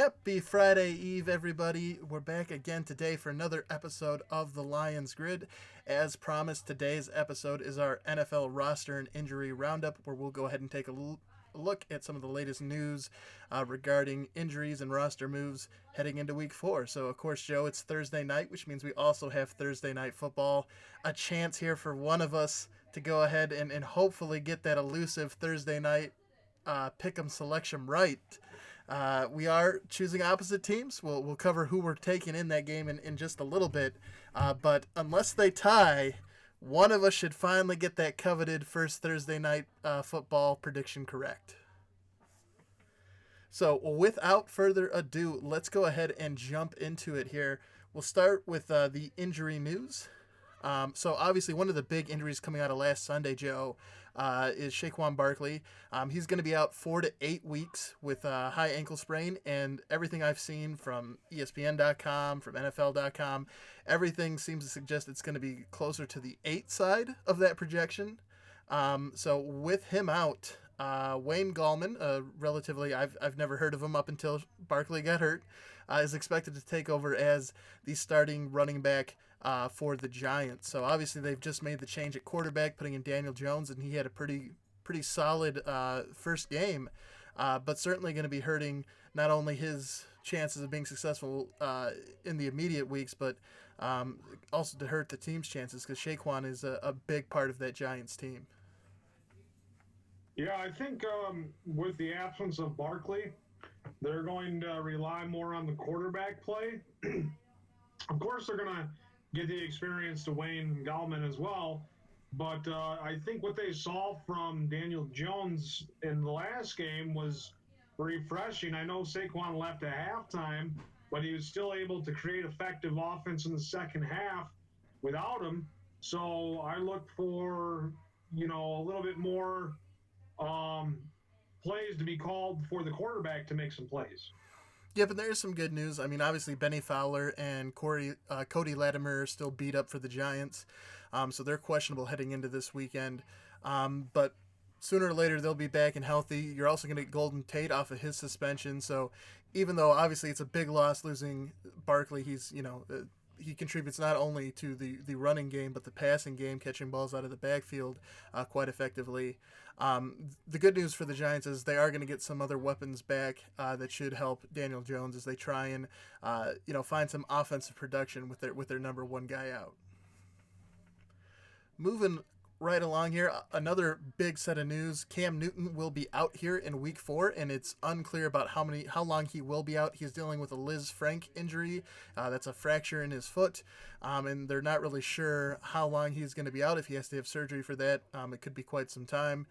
Happy Friday Eve, everybody. We're back again today for another episode of the Lions Grid. As promised, today's episode is our NFL roster and injury roundup, where we'll go ahead and take a look at some of the latest news regarding injuries and roster moves heading into week 4. So, of course, Joe, it's Thursday night, which means we also have Thursday night football. A chance here for one of us to go ahead and hopefully get that elusive Thursday night pick'em selection right. We are choosing opposite teams. We'll cover who we're taking in that game in just a little bit. But unless they tie, one of us should finally get that coveted first Thursday night football prediction correct. So without further ado, let's go ahead and jump into it here. We'll start with the injury news. So obviously one of the big injuries coming out of last Sunday, Joe, is Saquon Barkley. He's going to be out 4 to 8 weeks with a high ankle sprain, and everything I've seen from ESPN.com, from NFL.com, everything seems to suggest it's going to be closer to the 8 side of that projection. So with him out, Wayne Gallman, relatively, I've never heard of him up until Barkley got hurt, is expected to take over as the starting running back for the Giants. So obviously they've just made the change at quarterback, putting in Daniel Jones, and he had a pretty solid first game, but certainly going to be hurting not only his chances of being successful in the immediate weeks, but also to hurt the team's chances, because Saquon is a big part of that Giants team. Yeah, I think with the absence of Barkley, they're going to rely more on the quarterback play. Of course, they're going to get the experience to Wayne Gallman as well. But I think what they saw from Daniel Jones in the last game was refreshing. I know Saquon left at halftime, but he was still able to create effective offense in the second half without him. So I look for, a little bit more plays to be called for the quarterback to make some plays. Yeah, but there is some good news. I mean, obviously Benny Fowler and Cody Latimer are still beat up for the Giants, so they're questionable heading into this weekend. But sooner or later they'll be back and healthy. You're also going to get Golden Tate off of his suspension. So even though obviously it's a big loss losing Barkley, he's he contributes not only to the running game, but the passing game, catching balls out of the backfield quite effectively. The good news for the Giants is they are going to get some other weapons back that should help Daniel Jones as they try and find some offensive production with their number one guy out. Moving right along here, another big set of news. Cam Newton will be out here in week 4, and it's unclear about how long he will be out. He's dealing with a Liz Frank injury. That's a fracture in his foot, and they're not really sure how long he's going to be out. If he has to have surgery for that, it could be quite some time.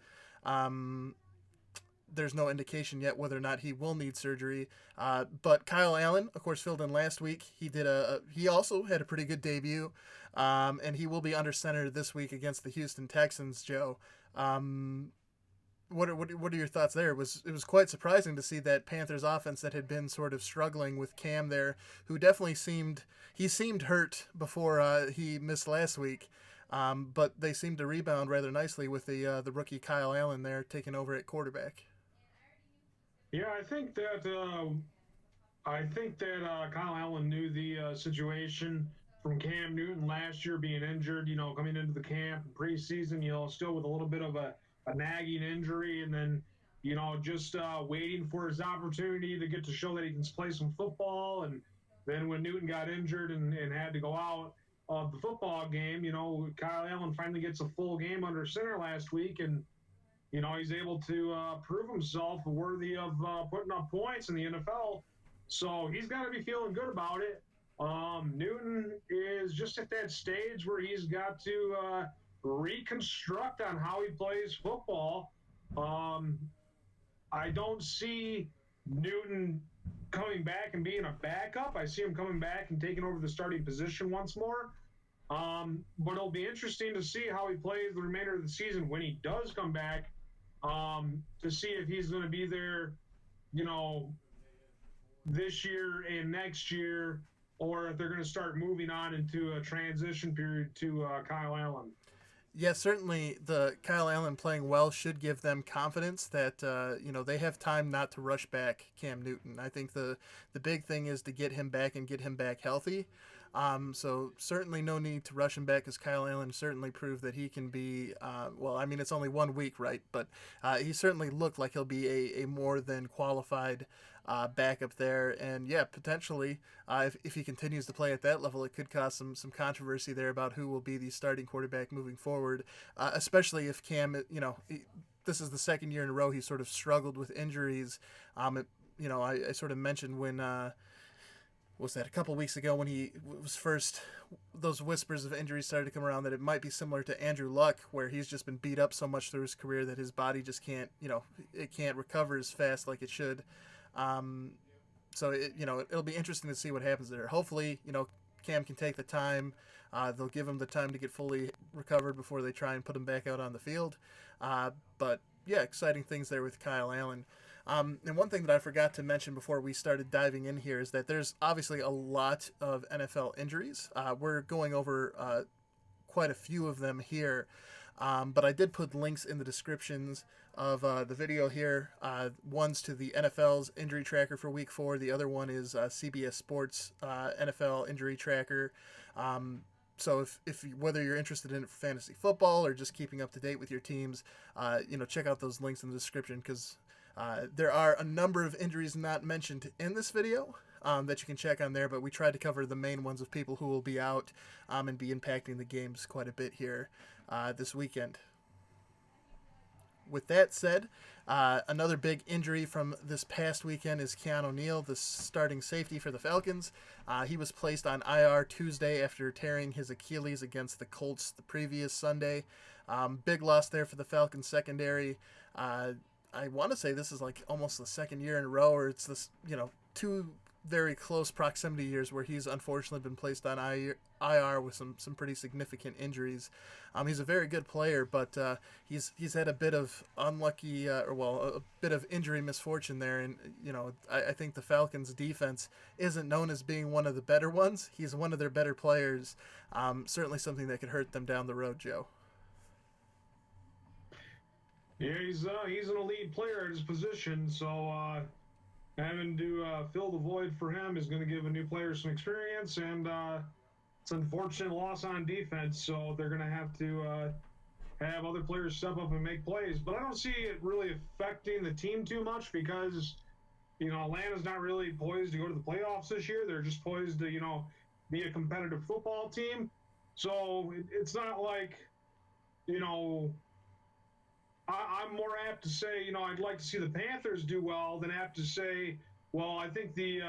There's no indication yet whether or not he will need surgery. But Kyle Allen, of course, filled in last week. He also had a pretty good debut, and he will be under center this week against the Houston Texans. Joe, what are your thoughts there? It was quite surprising to see that Panthers offense that had been sort of struggling with Cam there, who definitely seemed hurt before he missed last week. But they seemed to rebound rather nicely with the rookie Kyle Allen there taking over at quarterback. Yeah, I think that Kyle Allen knew the situation from Cam Newton last year being injured. Coming into the camp preseason, still with a little bit of a nagging injury, and then just waiting for his opportunity to get to show that he can play some football. And then when Newton got injured and had to go out of the football game, Kyle Allen finally gets a full game under center last week, and he's able to prove himself worthy of putting up points in the NFL. So he's got to be feeling good about it. Newton is just at that stage where he's got to reconstruct on how he plays football. I don't see Newton coming back and being a backup. I see him coming back and taking over the starting position once more. But it'll be interesting to see how he plays the remainder of the season when he does come back, to see if he's going to be there, this year and next year, or if they're going to start moving on into a transition period to Kyle Allen. Yeah, certainly the Kyle Allen playing well should give them confidence that they have time not to rush back Cam Newton. I think the big thing is to get him back and get him back healthy. So certainly no need to rush him back, as Kyle Allen certainly proved that he can be. Well, I mean it's only 1 week, right? But he certainly looked like he'll be a more than qualified backup there, and yeah, potentially if he continues to play at that level, it could cause some controversy there about who will be the starting quarterback moving forward, especially if Cam, this is the second year in a row he sort of struggled with injuries. I sort of mentioned when was that a couple weeks ago when he was first, those whispers of injuries started to come around, that it might be similar to Andrew Luck, where he's just been beat up so much through his career that his body just can't, it can't recover as fast like it should. Um, it'll be interesting to see what happens there. Hopefully, Cam can take the time. They'll give him the time to get fully recovered before they try and put him back out on the field. But yeah, exciting things there with Kyle Allen. And one thing that I forgot to mention before we started diving in here is that there's obviously a lot of NFL injuries. We're going over quite a few of them here. But I did put links in the descriptions of the video here. One's to the NFL's injury tracker for Week 4. The other one is CBS Sports NFL injury tracker. So if whether you're interested in fantasy football or just keeping up to date with your teams, check out those links in the description, because there are a number of injuries not mentioned in this video that you can check on there, but we tried to cover the main ones of people who will be out and be impacting the games quite a bit here this weekend. With that said, another big injury from this past weekend is Keanu Neal, the starting safety for the Falcons. He was placed on IR Tuesday after tearing his Achilles against the Colts the previous Sunday. Big loss there for the Falcons secondary. I want to say this is like almost the second year in a row, or it's this, two very close proximity years where he's unfortunately been placed on IR with some pretty significant injuries. He's a very good player, but he's had a bit of unlucky, a bit of injury misfortune there, and I think the Falcons' defense isn't known as being one of the better ones. He's one of their better players. Certainly something that could hurt them down the road, Joe. Yeah, he's an elite player at his position, so having to fill the void for him is going to give a new player some experience, and it's an unfortunate loss on defense, so they're going to have other players step up and make plays. But I don't see it really affecting the team too much, because Atlanta's not really poised to go to the playoffs this year. They're just poised to be a competitive football team. So it's not like I'm more apt to say, I'd like to see the Panthers do well than apt to say, well, I think the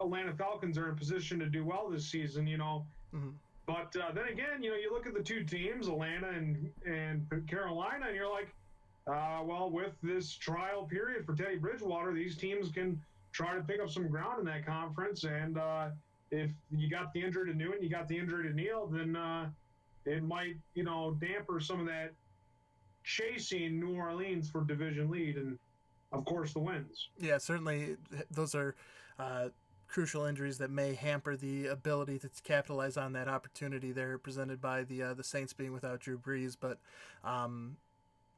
Atlanta Falcons are in position to do well this season, Mm-hmm. But then again, you look at the two teams, Atlanta and Carolina, and you're like, well, with this trial period for Teddy Bridgewater, these teams can try to pick up some ground in that conference. And if you got the injury to Newton, you got the injury to Neal, then it might, damper some of that chasing New Orleans for division lead and, of course, the wins. Yeah, certainly those are crucial injuries that may hamper the ability to capitalize on that opportunity there presented by the Saints being without Drew Brees. But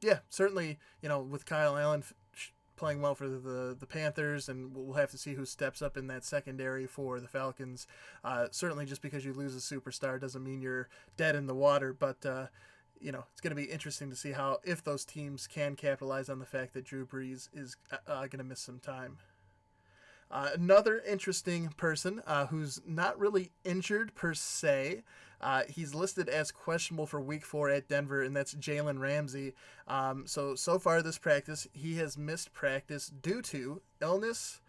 yeah, certainly, with Kyle Allen playing well for the Panthers, and we'll have to see who steps up in that secondary for the Falcons. Certainly just because you lose a superstar doesn't mean you're dead in the water, but it's going to be interesting to see if those teams can capitalize on the fact that Drew Brees is going to miss some time. Another interesting person who's not really injured per se, he's listed as questionable for Week 4 at Denver, and that's Jalen Ramsey. So far this practice, he has missed practice due to illness,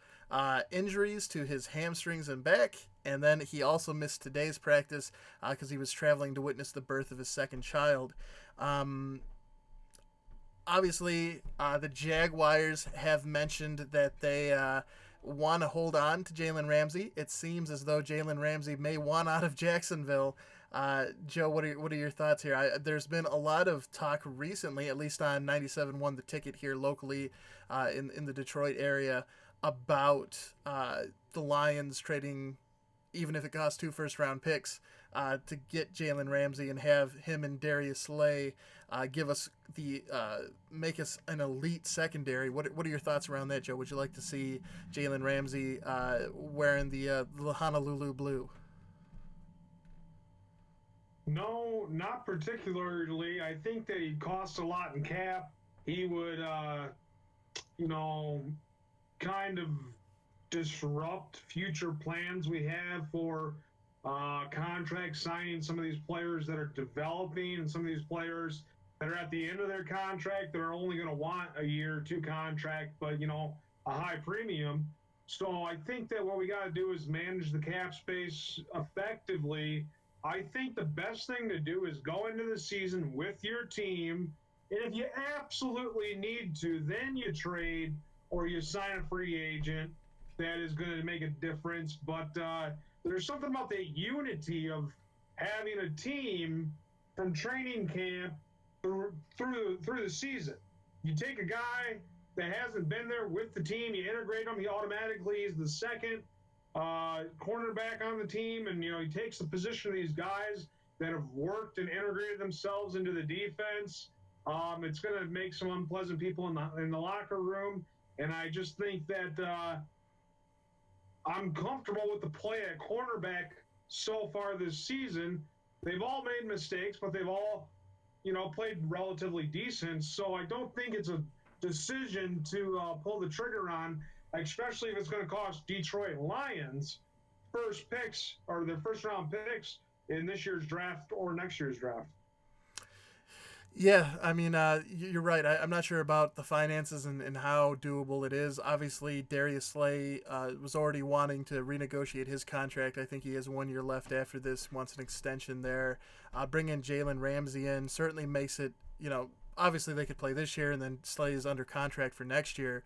injuries to his hamstrings and back, and then he also missed today's practice because he was traveling to witness the birth of his second child. Obviously, the Jaguars have mentioned that they want to hold on to Jalen Ramsey. It seems as though Jalen Ramsey may want out of Jacksonville. Joe, what are your thoughts here? There's been a lot of talk recently, at least on 97.1 The Ticket here locally in the Detroit area, about the Lions trading even if it costs 2 first-round picks, to get Jalen Ramsey and have him and Darius Slay give us make us an elite secondary. What are your thoughts around that, Joe? Would you like to see Jalen Ramsey wearing the Honolulu blue? No, not particularly. I think that he'd cost a lot in cap. He would, you know, kind of disrupt future plans we have for contract signing some of these players that are developing and some of these players that are at the end of their contract that are only going to want a year or two contract, but, you know, a high premium. So I think that what we got to do is manage the cap space effectively. I think the best thing to do is go into the season with your team. And if you absolutely need to, then you trade or you sign a free agent that is going to make a difference. But there's something about the unity of having a team from training camp through the season. You take a guy that hasn't been there with the team, you integrate him, he automatically is the second cornerback on the team, and, you know, he takes the position of these guys that have worked and integrated themselves into the defense. It's going to make some unpleasant people in the locker room, and I just think that I'm comfortable with the play at cornerback so far this season. They've all made mistakes, but they've all, you know, played relatively decent. So I don't think it's a decision to pull the trigger on, especially if it's going to cost Detroit Lions first picks or their first round picks in this year's draft or next year's draft. Yeah, I mean, you're right. I'm not sure about the finances and how doable it is. Obviously, Darius Slay was already wanting to renegotiate his contract. I think he has 1 year left after this, wants an extension there. Bringing Jalen Ramsey in certainly makes it, you know, obviously they could play this year and then Slay is under contract for next year.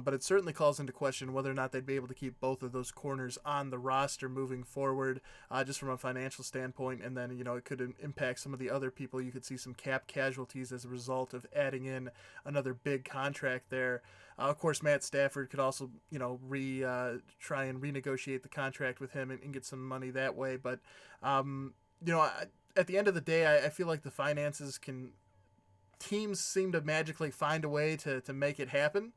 But it certainly calls into question whether or not they'd be able to keep both of those corners on the roster moving forward, just from a financial standpoint. And then, you know, it could impact some of the other people. You could see some cap casualties as a result of adding in another big contract there. Of course, Matt Stafford could also, you know, try and renegotiate the contract with him and get some money that way. But, you know, at the end of the day, I feel like the finances teams seem to magically find a way to make it happen.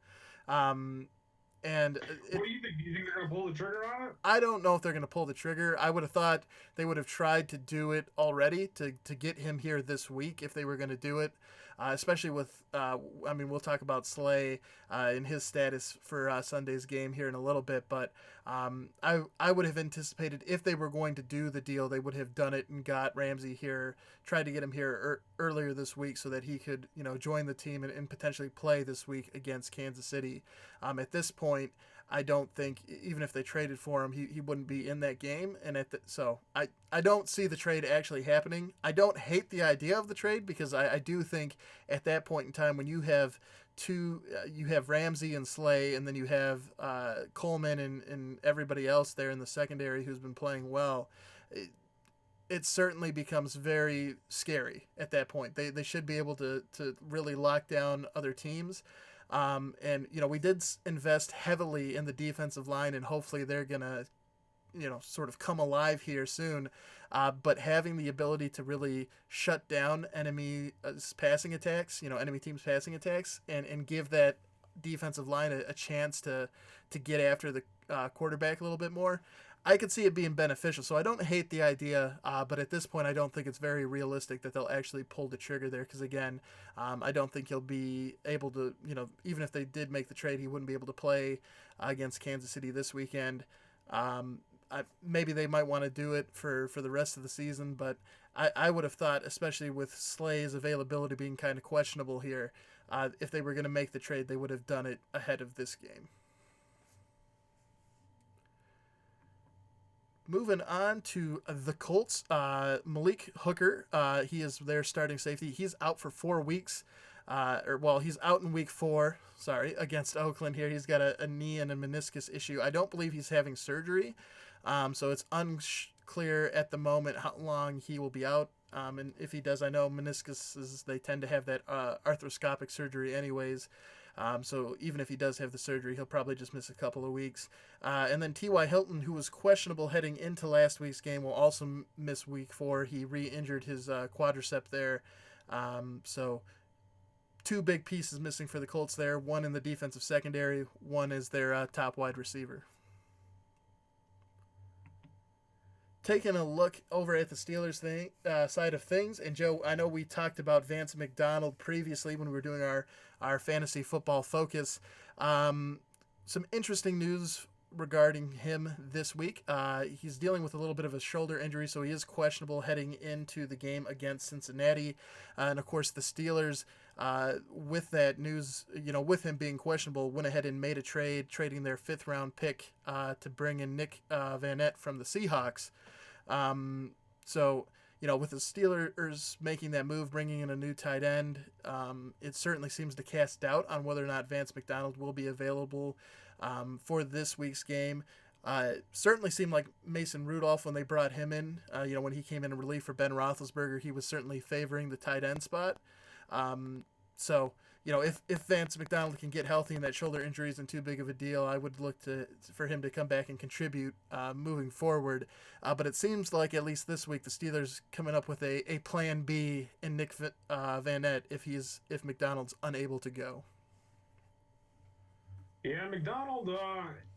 And what do you think? Do you think they're going to pull the trigger on it? I don't know if they're going to pull the trigger. I would have thought they would have tried to do it already to get him here this week if they were going to do it, especially with, I mean, we'll talk about Slay and his status for Sunday's game here in a little bit, but I would have anticipated if they were going to do the deal, they would have done it and got Ramsey here, tried to get him here earlier this week so that he could, you know, join the team and potentially play this week against Kansas City. At this point, I don't think, even if they traded for him, he wouldn't be in that game. And so I don't see the trade actually happening. I don't hate the idea of the trade because I do think at that point in time when you have you have Ramsey and Slay, and then you have Coleman and everybody else there in the secondary who's been playing well, it certainly becomes very scary at that point. They should be able to really lock down other teams. And, you know, we did invest heavily in the defensive line, and hopefully they're going to, you know, sort of come alive here soon. But having the ability to really shut down enemy passing attacks, you know, enemy teams' passing attacks, and give that defensive line a chance to get after the quarterback a little bit more, I could see it being beneficial. So I don't hate the idea, but at this point I don't think it's very realistic that they'll actually pull the trigger there because, again, I don't think he'll be able to, you know, even if they did make the trade, he wouldn't be able to play against Kansas City this weekend. Maybe they might want to do it for the rest of the season, but I would have thought, especially with Slay's availability being kind of questionable here, if they were going to make the trade, they would have done it ahead of this game. Moving on to the Colts, Malik Hooker, he is their starting safety. He's out for 4 weeks, he's out in week 4, against Oakland here. He's got a knee and a meniscus issue. I don't believe he's having surgery, so it's unclear at the moment how long he will be out. And if he does, I know meniscuses, they tend to have that arthroscopic surgery anyways. So even if he does have the surgery, he'll probably just miss a couple of weeks. And then T.Y. Hilton, who was questionable heading into last week's game, will also miss week 4. He re-injured his quadricep there. So two big pieces missing for the Colts there. One in the defensive secondary, one is their top wide receiver. Taking a look over at the Steelers side of things, and Joe, I know we talked about Vance McDonald previously when we were doing our fantasy football focus. Some interesting news regarding him this week. He's dealing with a little bit of a shoulder injury, so he is questionable heading into the game against Cincinnati. And of course, the Steelers, with that news, with him being questionable, went ahead and made a trade, trading their 5th round pick to bring in Nick Vanette from the Seahawks. So, with the Steelers making that move, bringing in a new tight end, it certainly seems to cast doubt on whether or not Vance McDonald will be available for this week's game. Certainly seemed like Mason Rudolph when they brought him in. When he came in relief for Ben Roethlisberger, he was certainly favoring the tight end spot. So, if Vance McDonald can get healthy and that shoulder injury isn't too big of a deal, I would look for him to come back and contribute moving forward. But it seems like at least this week the Steelers coming up with a plan B in Nick Vanette if McDonald's unable to go. Yeah, McDonald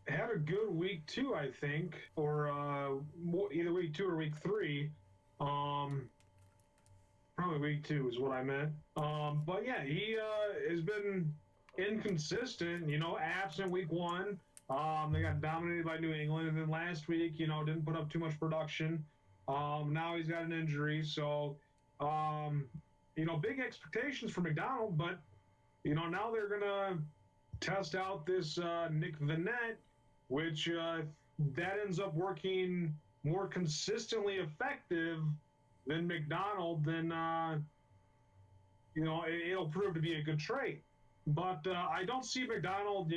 had a good week 2, I think, or either week 2 or week 3. Probably week 2 is what I meant. But yeah, he has been inconsistent, absent week 1. They got dominated by New England, and then last week, didn't put up too much production. Now he's got an injury, so, big expectations for McDonald, but, now they're going to test out this Nick Vanette, which that ends up working more consistently effective than McDonald, then it'll prove to be a good trade. But I don't see McDonald,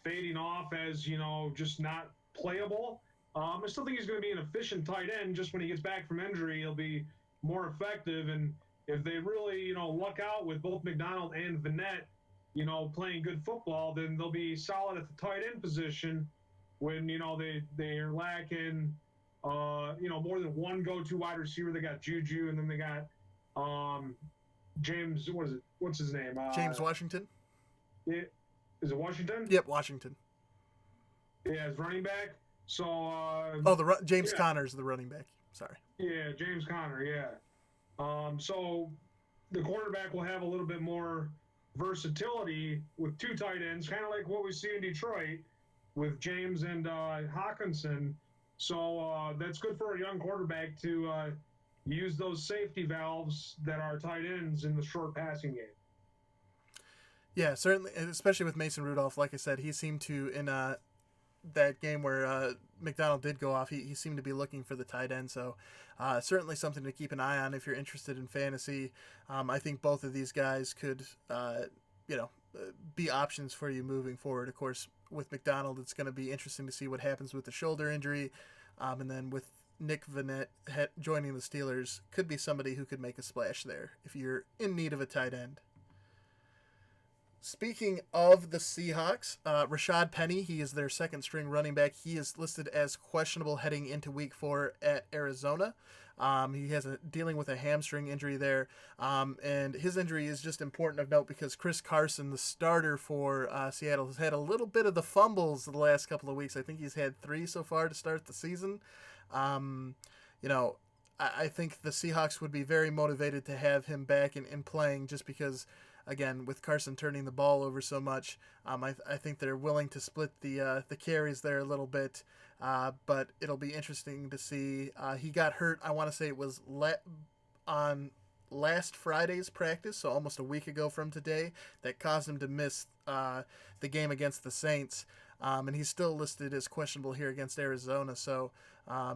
fading off as just not playable. I still think he's going to be an efficient tight end. Just when he gets back from injury, he'll be more effective. And if they really luck out with both McDonald and Vanette, playing good football, then they'll be solid at the tight end position when they're lacking. More than one go-to wide receiver. They got Juju, and then they got James. What's his name? James Washington. Is it Washington? Yep, Washington. Yeah, as running back. So. James Conner's the running back. Sorry. Yeah, James Conner. Yeah. So the quarterback will have a little bit more versatility with 2 tight ends, kind of like what we see in Detroit with James and Hawkinson. So that's good for a young quarterback to use those safety valves that are tight ends in the short passing game. Yeah, certainly, especially with Mason Rudolph. Like I said, he seemed to, in that game where McDonald did go off, he seemed to be looking for the tight end. So certainly something to keep an eye on if you're interested in fantasy. I think both of these guys could, be options for you moving forward. Of course, with McDonald, it's going to be interesting to see what happens with the shoulder injury. And then with Nick Vanette joining the Steelers, could be somebody who could make a splash there if you're in need of a tight end. Speaking of the Seahawks, Rashad Penny, he is their second string running back. He is listed as questionable heading into week 4 at Arizona. He has dealing with a hamstring injury there. And his injury is just important of note because Chris Carson, the starter for Seattle, has had a little bit of the fumbles the last couple of weeks. I think he's had 3 so far to start the season. I think the Seahawks would be very motivated to have him back and playing just because, again, with Carson turning the ball over so much, I think they're willing to split the carries there a little bit. But it'll be interesting to see. He got hurt, I want to say it was on last Friday's practice, so almost a week ago from today, that caused him to miss the game against the Saints. And he's still listed as questionable here against Arizona, so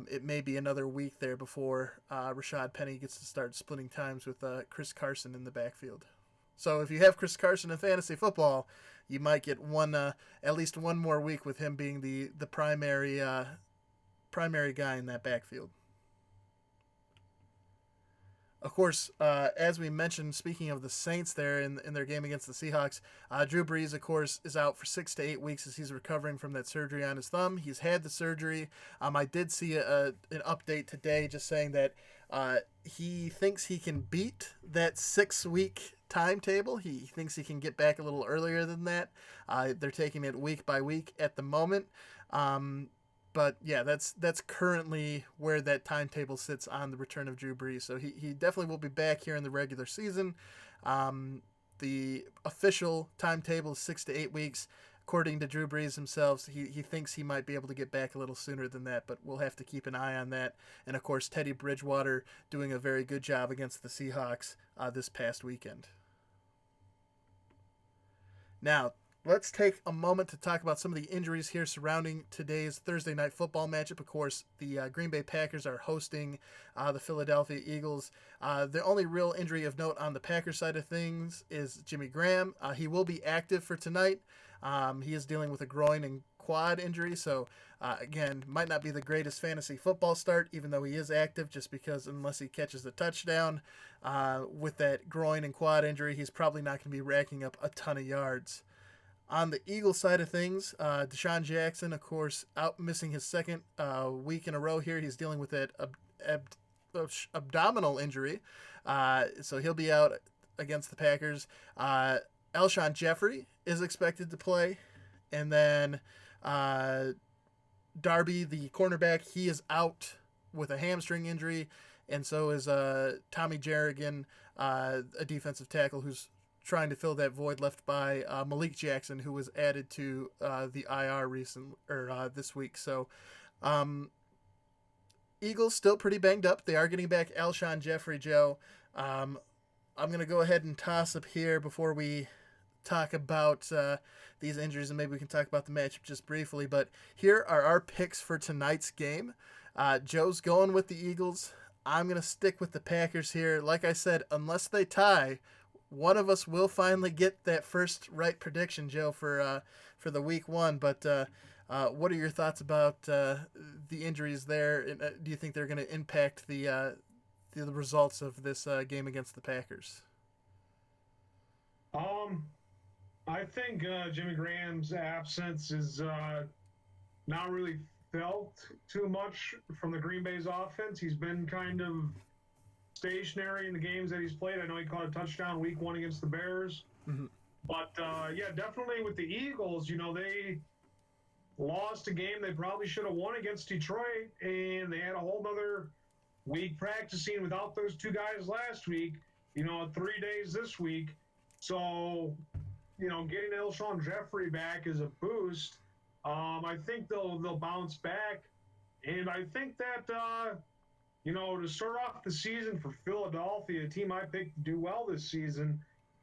it may be another week there before Rashad Penny gets to start splitting times with Chris Carson in the backfield. So if you have Chris Carson in fantasy football, you might get at least one more week with him being the primary guy in that backfield. Of course, as we mentioned, speaking of the Saints there in their game against the Seahawks, Drew Brees, of course, is out for 6 to 8 weeks as he's recovering from that surgery on his thumb. He's had the surgery. I did see an update today just saying that he thinks he can beat that 6 week timetable. He thinks he can get back a little earlier than that. They're taking it week by week at the moment. But yeah, that's currently where that timetable sits on the return of Drew Brees. So he definitely will be back here in the regular season. The official timetable is 6 to 8 weeks. According to Drew Brees himself, he thinks he might be able to get back a little sooner than that, but we'll have to keep an eye on that. And of course, Teddy Bridgewater doing a very good job against the Seahawks this past weekend. Now, let's take a moment to talk about some of the injuries here surrounding today's Thursday night football matchup. Of course, the Green Bay Packers are hosting the Philadelphia Eagles. The only real injury of note on the Packers side of things is Jimmy Graham. He will be active for tonight. He is dealing with a groin and quad injury, so again, might not be the greatest fantasy football start, even though he is active, just because unless he catches a touchdown with that groin and quad injury, he's probably not going to be racking up a ton of yards. On the Eagles side of things, Deshaun Jackson, of course, out missing his second week in a row here. He's dealing with that abdominal injury, so he'll be out against the Packers. Alshon Jeffrey is expected to play, and then Darby, the cornerback, he is out with a hamstring injury, and so is Tommy Jerrigan, a defensive tackle who's trying to fill that void left by Malik Jackson, who was added to the IR this week. So Eagles still pretty banged up. They are getting back Alshon Jeffrey, Joe. I'm going to go ahead and toss up here before we talk about these injuries, and maybe we can talk about the matchup just briefly. But here are our picks for tonight's game. Joe's going with the Eagles. I'm going to stick with the Packers here. Like I said, unless they tie, one of us will finally get that first right prediction, Joe, for the week one. But what are your thoughts about the injuries there? Do you think they're going to impact the results of this game against the Packers? I think Jimmy Graham's absence is not really felt too much from the Green Bay's offense. He's been kind of stationary in the games that he's played. I know he caught a touchdown week one against the Bears. Mm-hmm. But, yeah, definitely with the Eagles, they lost a game they probably should have won against Detroit, and they had a whole nother week practicing without those two guys last week, 3 days this week. So, getting Alshon Jeffrey back is a boost. I think they'll bounce back. And I think that, to start off the season for Philadelphia, a team I picked to do well this season,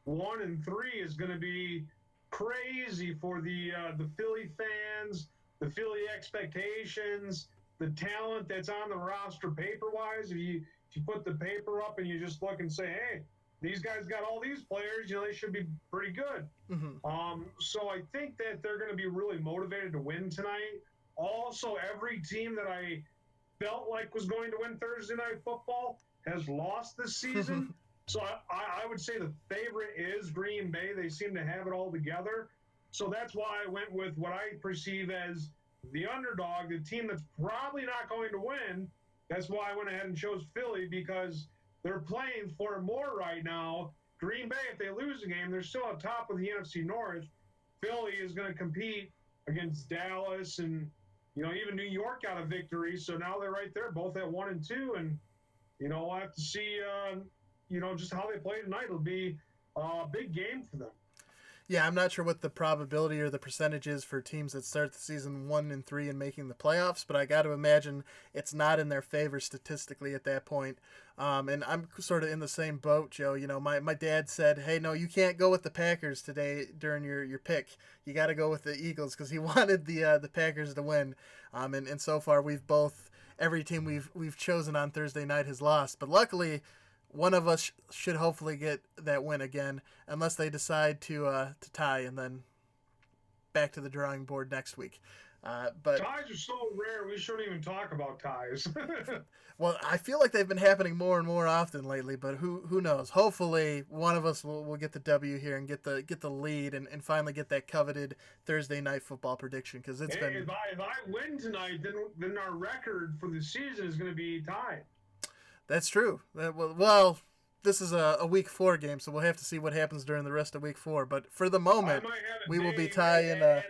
1-3 is going to be crazy for the Philly fans, the Philly expectations, the talent that's on the roster paper-wise. If you put the paper up and you just look and say, hey, these guys got all these players, they should be pretty good. Mm-hmm. So I think that they're going to be really motivated to win tonight. Also, every team that I felt like was going to win Thursday Night Football has lost this season. So I would say the favorite is Green Bay. They seem to have it all together. So that's why I went with what I perceive as the underdog, the team that's probably not going to win. That's why I went ahead and chose Philly, because they're playing for more right now. Green Bay, if they lose a game, they're still on top of the NFC North. Philly is going to compete against Dallas, and even New York got a victory, so now they're right there, both at 1-2, and we'll have to see just how they play tonight. It'll be a big game for them. Yeah, I'm not sure what the probability or the percentage is for teams that start the season 1-3 and making the playoffs, but I got to imagine it's not in their favor statistically at that point. And I'm sort of in the same boat, Joe. My dad said, hey, no, you can't go with the Packers today during your pick. You got to go with the Eagles, because he wanted the Packers to win. And so far every team we've chosen on Thursday night has lost. But luckily, one of us should hopefully get that win again, unless they decide to tie, and then back to the drawing board next week. But Ties are so rare, we shouldn't even talk about ties. well, I feel like they've been happening more and more often lately. But who knows? Hopefully, one of us will get the W here and get the lead and finally get that coveted Thursday night football prediction because it's Hey, been. if I win tonight, then our record for the season is going to be tied. That's true. Well, this is a week 4 game, so we'll have to see what happens during the rest of week 4. But for the I moment, might have a we will be day tying. added.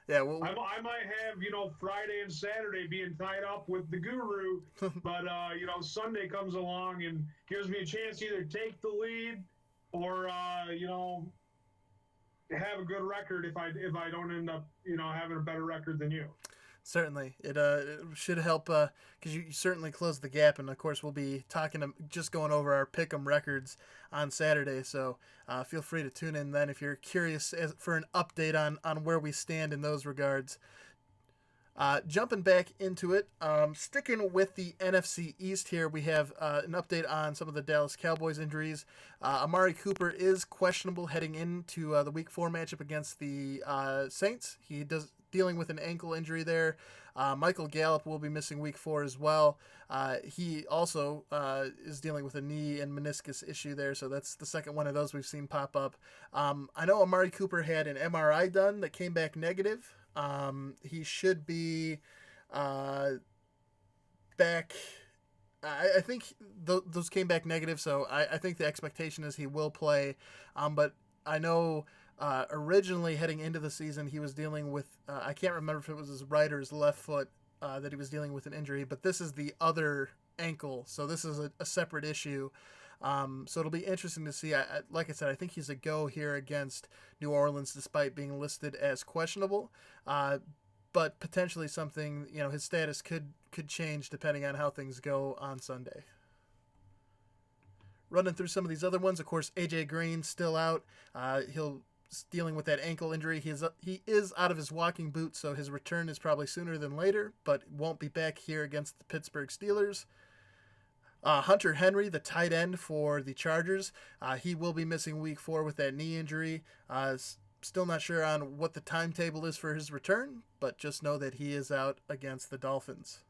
Yeah, we'll. I might have Friday and Saturday being tied up with the guru, but Sunday comes along and gives me a chance to either take the lead or have a good record if I don't end up having a better record than you. Certainly, it should help because you certainly close the gap, and of course we'll be just going over our pick'em records on Saturday. So feel free to tune in then if you're curious for an update on where we stand in those regards. Jumping back into it, sticking with the NFC East here, we have an update on some of the Dallas Cowboys injuries. Amari Cooper is questionable heading into the Week 4 matchup against the Saints. He does dealing with an ankle injury there. Michael Gallup will be missing Week 4 as well. He also is dealing with a knee and meniscus issue there, so that's the second one of those we've seen pop up. I know Amari Cooper had an MRI done that came back negative. He should be back. I think those came back negative, so I think the expectation is he will play. But I know originally heading into the season he was dealing with, I can't remember if it was his right or his left foot that he was dealing with an injury, but this is the other ankle, so this is a separate issue. So it'll be interesting to see. Like I said, I think he's a go here against New Orleans, despite being listed as questionable. But potentially something, his status could change depending on how things go on Sunday. Running through some of these other ones, of course, AJ Green's still out. He'll dealing with that ankle injury. He is out of his walking boot, so his return is probably sooner than later, but won't be back here against the Pittsburgh Steelers. Hunter Henry, the tight end for the Chargers, he will be missing Week 4 with that knee injury. Still not sure on what the timetable is for his return, but just know that he is out against the Dolphins.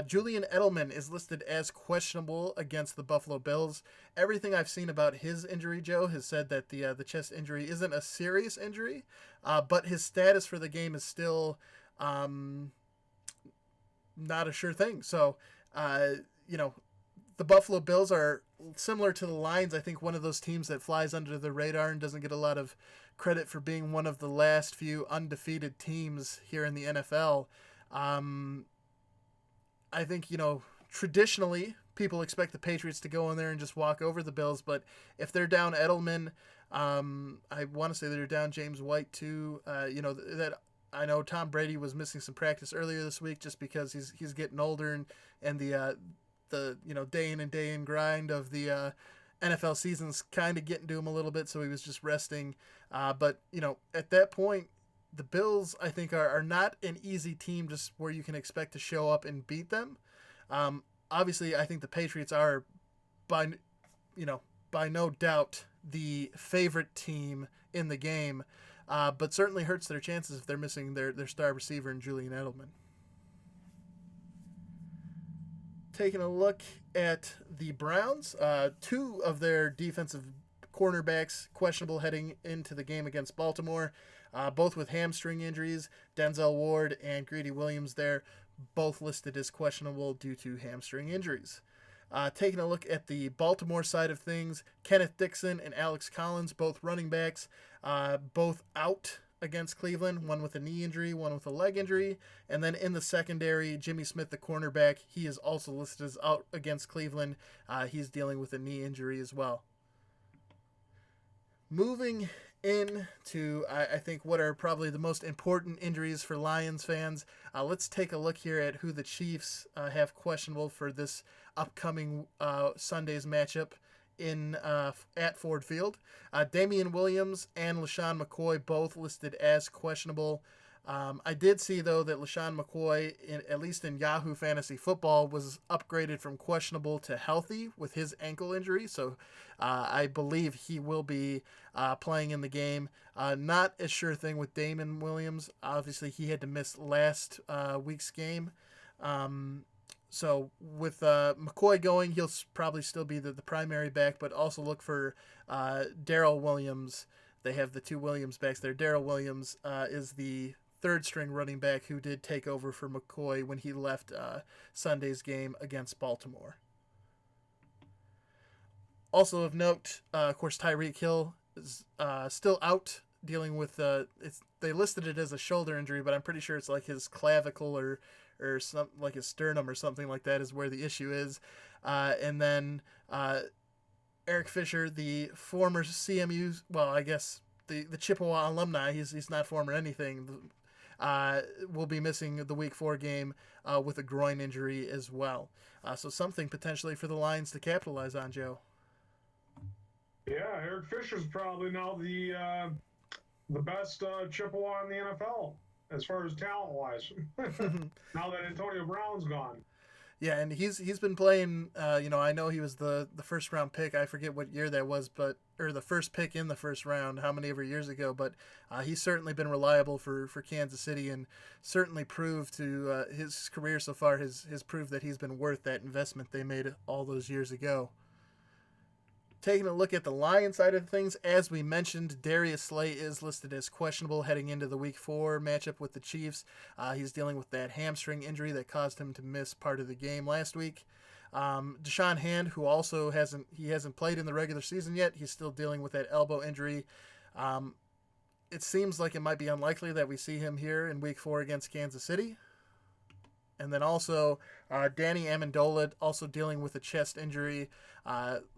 Julian Edelman is listed as questionable against the Buffalo Bills. Everything I've seen about his injury, Joe, has said that the chest injury isn't a serious injury, but his status for the game is still not a sure thing. So, the Buffalo Bills are similar to the Lions. I think one of those teams that flies under the radar and doesn't get a lot of credit for being one of the last few undefeated teams here in the NFL. I think, traditionally people expect the Patriots to go in there and just walk over the Bills, but if they're down Edelman, I want to say they're down James White too. That I know Tom Brady was missing some practice earlier this week just because he's getting older and the day in and day in grind of the NFL season's kind of getting to him a little bit, so he was just resting. But at that point, the Bills I think are not an easy team just where you can expect to show up and beat them. Obviously, I think the Patriots are by no doubt the favorite team in the game. But certainly hurts their chances if they're missing their star receiver in Julian Edelman. Taking a look at the Browns, two of their defensive cornerbacks questionable heading into the game against Baltimore, both with hamstring injuries. Denzel Ward and Greedy Williams there, both listed as questionable due to hamstring injuries. Taking a look at the Baltimore side of things, Kenneth Dixon and Alex Collins, both running backs, both out against Cleveland, one with a knee injury, one with a leg injury. And then in the secondary, Jimmy Smith, the cornerback, he is also listed as out against Cleveland. He's dealing with a knee injury as well. Moving into, I think, what are probably the most important injuries for Lions fans. Let's take a look here at who the Chiefs have questionable for this upcoming Sunday's matchup at Ford Field. Damian Williams and LaShawn McCoy both listed as questionable. I did see, though, that LaShawn McCoy, at least in Yahoo Fantasy Football, was upgraded from questionable to healthy with his ankle injury. So I believe he will be playing in the game. Not a sure thing with Damon Williams. Obviously, he had to miss last week's game. So with McCoy going, he'll probably still be the primary back, but also look for Darrell Williams. They have the two Williams backs there. Darrell Williams is the third string running back who did take over for McCoy when he left Sunday's game against Baltimore. Also of note, of course, Tyreek Hill is still out dealing with they listed it as a shoulder injury, but I'm pretty sure it's like his clavicle or some like his sternum or something like that is where the issue is. And then Eric Fisher, the former CMU, well, I guess the Chippewa alumni, he's not former anything, will be missing the Week 4 game with a groin injury as well. So something potentially for the Lions to capitalize on, Joe. Yeah, Eric Fisher's probably now the best Chippewa in the NFL as far as talent-wise. Now that Antonio Brown's gone. Yeah, and he's been playing. I know he was the first round pick. I forget what year that was, or the first pick in the first round, how many ever years ago. But he's certainly been reliable for Kansas City, and certainly proved to his career so far has proved that he's been worth that investment they made all those years ago. Taking a look at the Lions side of things, as we mentioned, Darius Slay is listed as questionable heading into the Week 4 matchup with the Chiefs. He's dealing with that hamstring injury that caused him to miss part of the game last week. Deshaun Hand, who also hasn't played in the regular season yet, he's still dealing with that elbow injury. It seems like it might be unlikely that we see him here in Week 4 against Kansas City. And then also Danny Amendola, also dealing with a chest injury,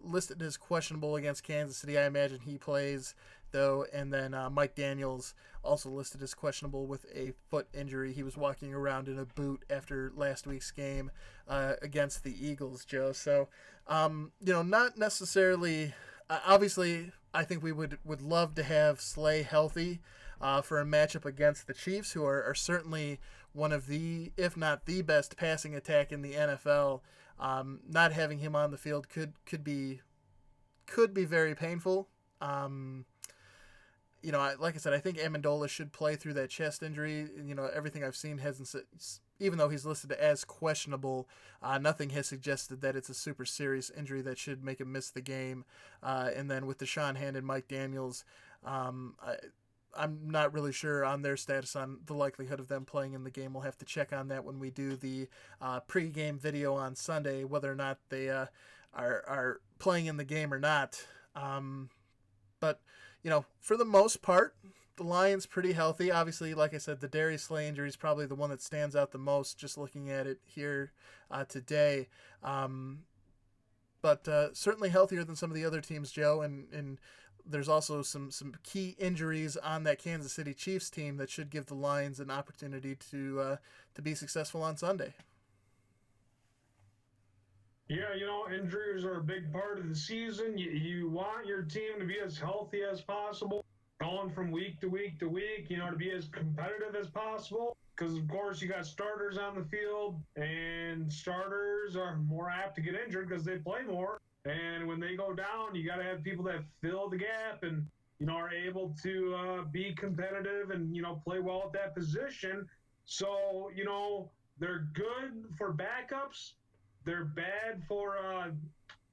listed as questionable against Kansas City. I imagine he plays, though. And then Mike Daniels, also listed as questionable with a foot injury. He was walking around in a boot after last week's game against the Eagles, Joe. So, not necessarily obviously, I think we would love to have Slay healthy for a matchup against the Chiefs, who are certainly one of the, if not the best passing attack in the NFL. Not having him on the field could be very painful. Like I said, I think Amendola should play through that chest injury. Everything I've seen hasn't, even though he's listed as questionable, nothing has suggested that it's a super serious injury that should make him miss the game. And then with Deshaun Hand and Mike Daniels, I'm not really sure on their status on the likelihood of them playing in the game. We'll have to check on that when we do the pre-game video on Sunday, whether or not they are playing in the game or not. But for the most part, the Lions pretty healthy. Obviously, like I said, the Darius Slay injury is probably the one that stands out the most, just looking at it here today. But certainly healthier than some of the other teams, Joe, and there's also some key injuries on that Kansas City Chiefs team that should give the Lions an opportunity to be successful on Sunday. Yeah, injuries are a big part of the season. You want your team to be as healthy as possible, going from week to week to week, to be as competitive as possible. Because, of course, you got starters on the field, and starters are more apt to get injured because they play more. And when they go down, you got to have people that fill the gap and, are able to be competitive and, play well at that position. So, they're good for backups. They're bad for,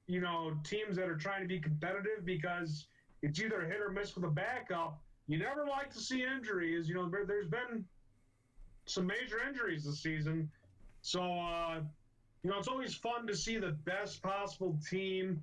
teams that are trying to be competitive because it's either hit or miss with a backup. You never like to see injuries. There's been some major injuries this season. So, it's always fun to see the best possible team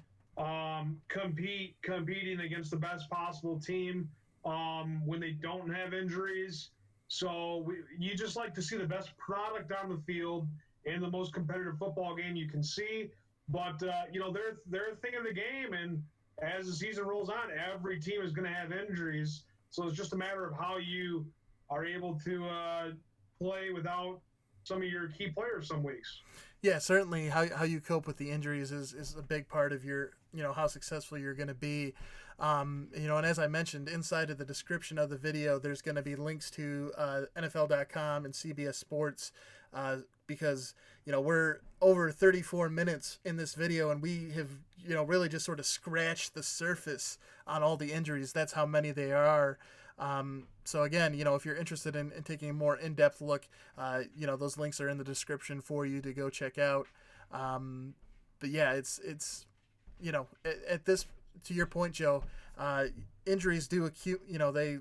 competing against the best possible team when they don't have injuries. So you just like to see the best product on the field in the most competitive football game you can see. But they're a thing in the game, and as the season rolls on, every team is going to have injuries. So it's just a matter of how you are able to play without some of your key players some weeks. Yeah, certainly how you cope with the injuries is a big part of your, how successful you're going to be. And as I mentioned, inside of the description of the video, there's going to be links to NFL.com and CBS Sports because, we're over 34 minutes in this video and we have, really just sort of scratched the surface on all the injuries. That's how many they are. So again, if you're interested in taking a more in-depth look, those links are in the description for you to go check out. But yeah, it's at this, to your point, Joe, injuries do they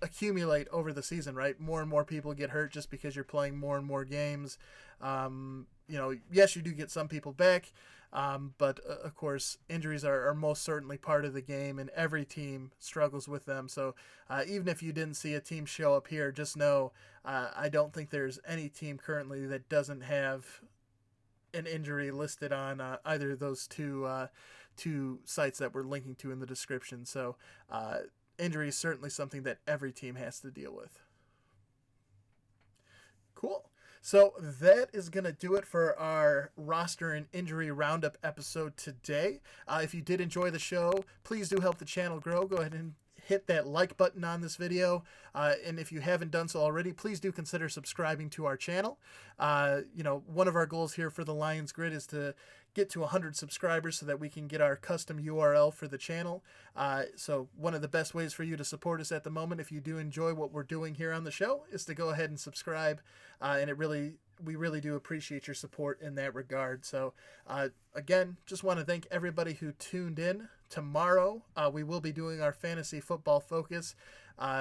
accumulate over the season, right? More and more people get hurt just because you're playing more and more games. Yes, you do get some people back. But of course, injuries are most certainly part of the game, and every team struggles with them. So even if you didn't see a team show up here, just know I don't think there's any team currently that doesn't have an injury listed on either of those two sites that we're linking to in the description. So injury is certainly something that every team has to deal with. Cool. So that is going to do it for our roster and injury roundup episode today. If you did enjoy the show, please do help the channel grow. Go ahead and hit that like button on this video. And if you haven't done so already, please do consider subscribing to our channel. One of our goals here for the Lions Grid is to get to 100 subscribers so that we can get our custom URL for the channel. So one of the best ways for you to support us at the moment, if you do enjoy what we're doing here on the show, is to go ahead and subscribe. And we really do appreciate your support in that regard. So again, just want to thank everybody who tuned in. Tomorrow, we will be doing our fantasy football focus.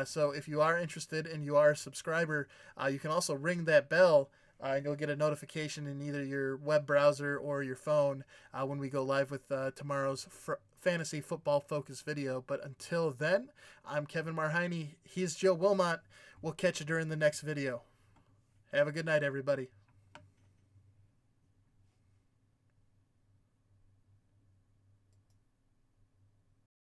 So if you are interested and you are a subscriber, you can also ring that bell and you'll get a notification in either your web browser or your phone when we go live with tomorrow's fantasy football focus video. But until then, I'm Kevin Marheine. He's Joe Wilmot. We'll catch you during the next video. Have a good night, everybody.